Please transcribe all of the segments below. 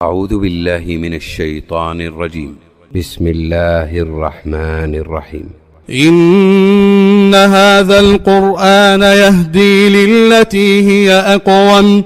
أعوذ بالله من الشيطان الرجيم. بسم الله الرحمن الرحيم. إن هذا القرآن يهدي للتي هي أقوم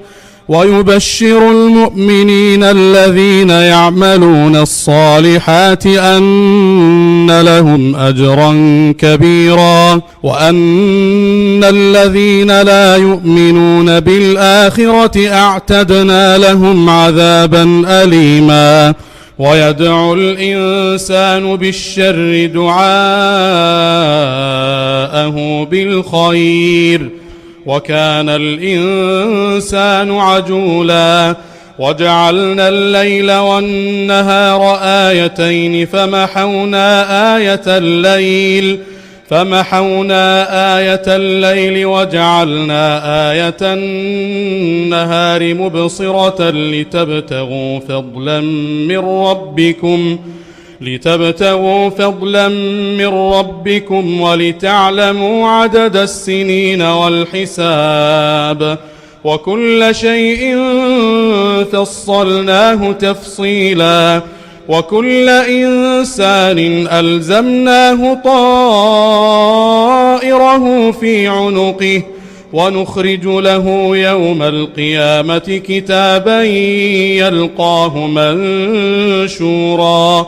ويبشر المؤمنين الذين يعملون الصالحات أن لهم أجرا كبيرا وأن الذين لا يؤمنون بالآخرة أعتدنا لهم عذابا أليما. ويدعو الإنسان بالشر دعاءه بالخير وكان الإنسان عجولا. وجعلنا الليل والنهار آيتين فمحونا آية الليل وجعلنا آية النهار مبصرة لتبتغوا فضلا من ربكم ولتعلموا عدد السنين والحساب وكل شيء فصلناه تفصيلا. وكل إنسان ألزمناه طائره في عنقه ونخرج له يوم القيامة كتابا يلقاه منشورا.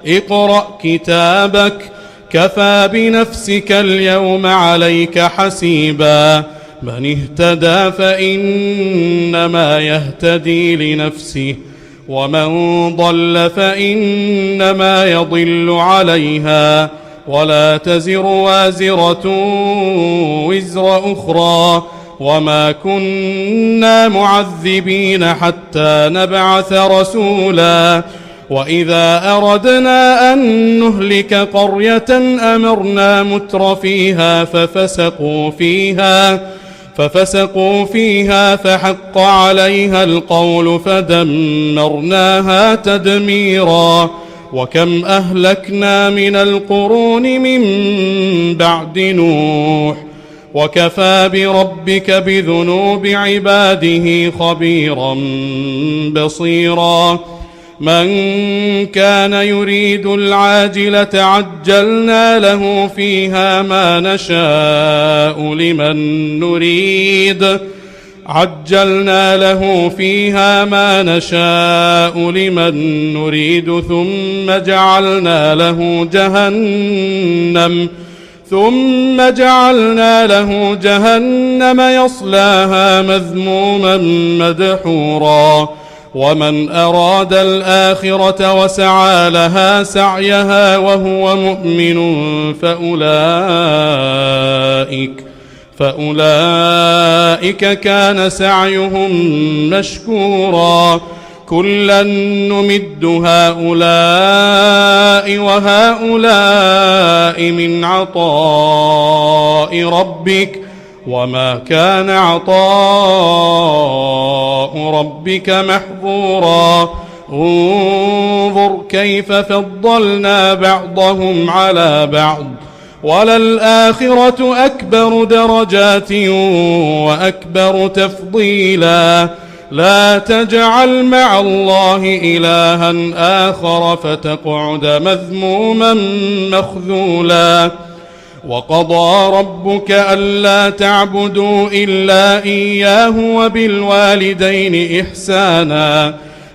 اقرأ كتابك كفى بنفسك اليوم عليك حسيبا. من اهتدى فإنما يهتدي لنفسه ومن ضل فإنما يضل عليها ولا تزر وازرة وزر أخرى وما كنا معذبين حتى نبعث رسولا. وإذا أردنا أن نهلك قرية أمرنا مترفيها ففسقوا فيها فحق عليها القول فدمرناها تدميرا. وكم أهلكنا من القرون من بعد نوح وكفى بربك بذنوب عباده خبيرا بصيرا. من كان يريد العاجلة عجلنا له فيها ما نشاء لمن نريد ثم جعلنا له جهنم يصلاها مذموما مدحورا. ومن أراد الآخرة وسعى لها سعيها وهو مؤمن فأولئك كان سعيهم مشكورا. كلا نمد هؤلاء وهؤلاء من عطاء ربك وما كان عطاء ربك محظورا. انظر كيف فضلنا بعضهم على بعض وللآخرة أكبر درجات وأكبر تفضيلا. لا تجعل مع الله إلها آخر فتقعد مذموما مخذولا. وقضى ربك ألا تعبدوا إلا إياه وبالوالدين إحسانا.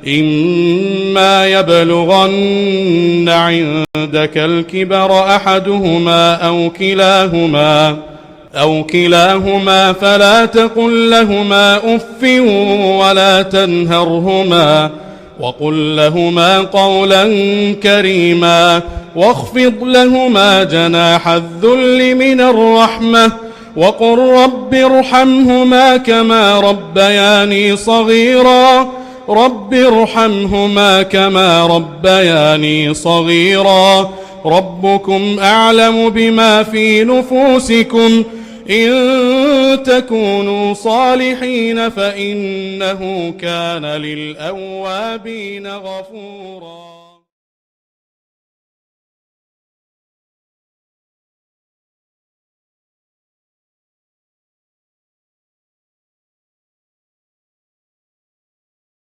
إما يبلغن عندك الكبر أحدهما أو كلاهما فلا تقل لهما أف ولا تنهرهما وقل لهما قولا كريما. واخفض لهما جناح الذل من الرحمة وقل رب ارحمهما كما ربياني صغيرا. ربكم أعلم بما في نفوسكم إن تكونوا صالحين فإنه كان للأوابين غفورا.